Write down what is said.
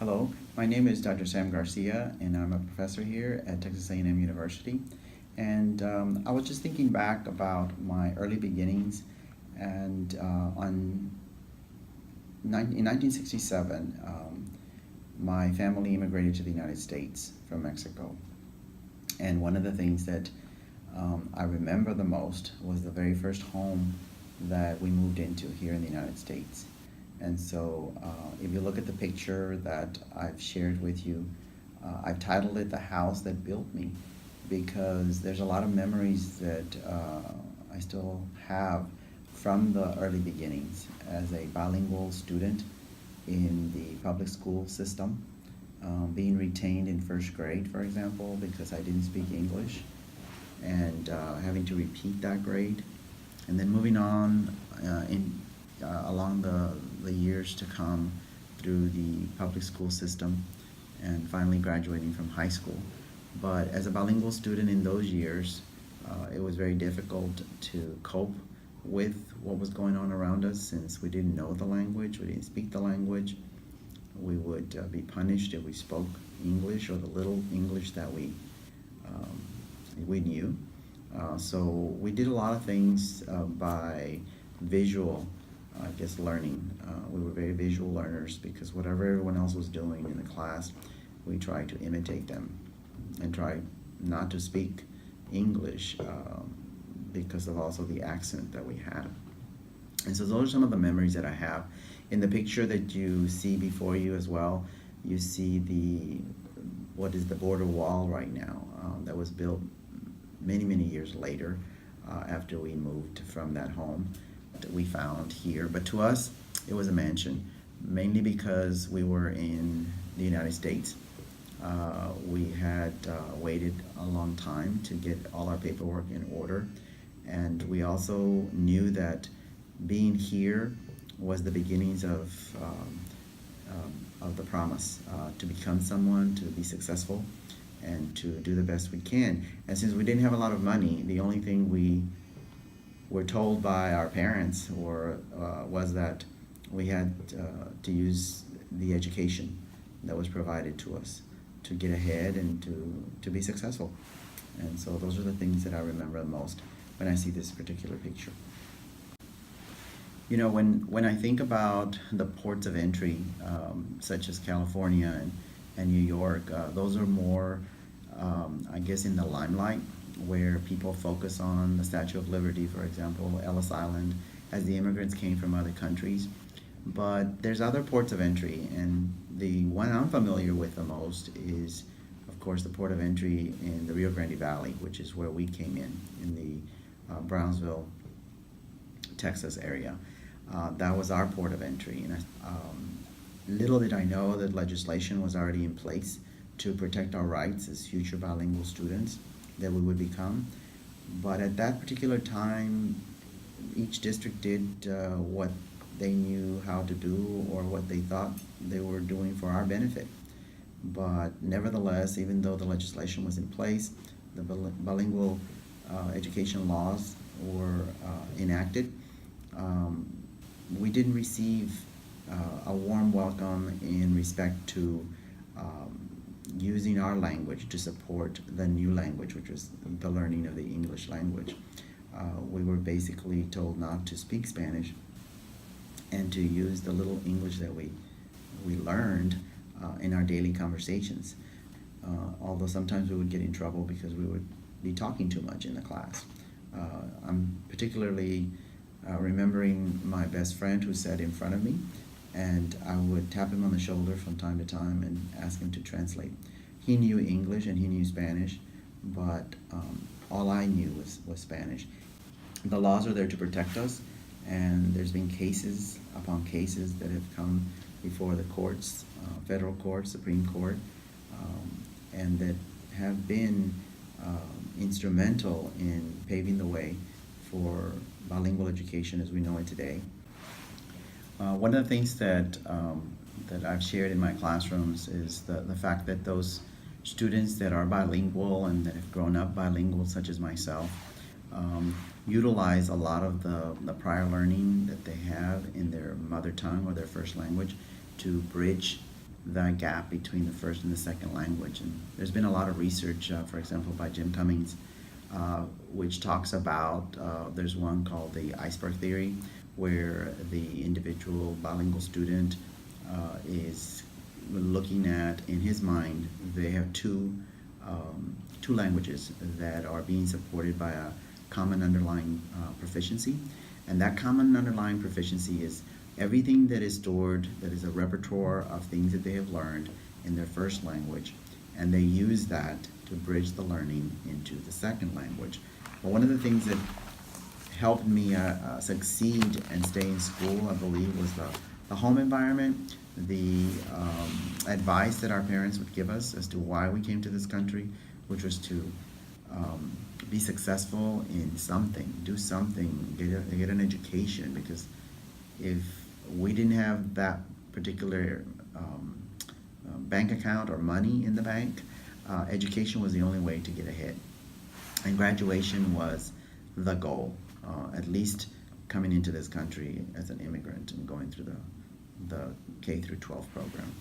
Hello, my name is Dr. Sam Garcia, and I'm a professor here at Texas A&M University. And I was just thinking back about my early beginnings, and in 1967, my family immigrated to the United States from Mexico. And one of the things that I remember the most was the very first home that we moved into here in the United States. And so, if you look at the picture that I've shared with you, I've titled it "The House That Built Me," because there's a lot of memories that I still have from the early beginnings as a bilingual student in the public school system, being retained in first grade, for example, because I didn't speak English, and having to repeat that grade, and then moving on along the years to come through the public school system, and finally graduating from high school. But as a bilingual student in those years, it was very difficult to cope with what was going on around us, since we didn't know the language, we didn't speak the language. We would be punished if we spoke English, or the little English that we knew. So we did a lot of things by visual, learning. We were very visual learners, because whatever everyone else was doing in the class, we tried to imitate them and try not to speak English because of also the accent that we had. And so those are some of the memories that I have. In the picture that you see before you as well, you see what is the border wall right now, that was built many, many years later, after we moved from that home that we found here. But to us, it was a mansion, mainly because we were in the United States. We had waited a long time to get all our paperwork in order, and we also knew that being here was the beginnings of the promise to become someone, to be successful, and to do the best we can. And since we didn't have a lot of money, the only thing we were told by our parents was that we had to use the education that was provided to us to get ahead and to be successful. And so those are the things that I remember the most when I see this particular picture. You know, when I think about the ports of entry, such as California and New York, those are more, in the limelight, where people focus on the Statue of Liberty, for example, Ellis Island, as the immigrants came from other countries. But there's other ports of entry, and the one I'm familiar with the most is, of course, the port of entry in the Rio Grande Valley, which is where we came in the Brownsville, Texas area. That was our port of entry. And little did I know that legislation was already in place to protect our rights as future bilingual students that we would become. But at that particular time, each district did what they knew how to do, or what they thought they were doing for our benefit. But nevertheless, even though the legislation was in place, the bilingual education laws were enacted, we didn't receive a warm welcome in respect to using our language to support the new language, which was the learning of the English language. We were basically told not to speak Spanish and to use the little English that we learned in our daily conversations. Although sometimes we would get in trouble because we would be talking too much in the class. I'm particularly remembering my best friend who sat in front of me, and I would tap him on the shoulder from time to time and ask him to translate. He knew English and he knew Spanish, but all I knew was Spanish. The laws are there to protect us, and there's been cases upon cases that have come before the courts, federal court, Supreme Court, and that have been instrumental in paving the way for bilingual education as we know it today. One of the things that I've shared in my classrooms is the fact that those students that are bilingual and that have grown up bilingual, such as myself, utilize a lot of the prior learning that they have in their mother tongue or their first language to bridge that gap between the first and the second language. And there's been a lot of research, for example, by Jim Cummings, which talks about, there's one called the iceberg theory, where the individual bilingual student is looking at, in his mind, they have two languages that are being supported by a common underlying proficiency. And that common underlying proficiency is everything that is stored, that is a repertoire of things that they have learned in their first language, and they use that to bridge the learning into the second language. But one of the things that helped me succeed and stay in school, I believe, was the home environment, the advice that our parents would give us as to why we came to this country, which was to be successful in something, do something, get an education, because if we didn't have that particular bank account or money in the bank, education was the only way to get ahead. And graduation was the goal, at least coming into this country as an immigrant and going through the K through 12 program.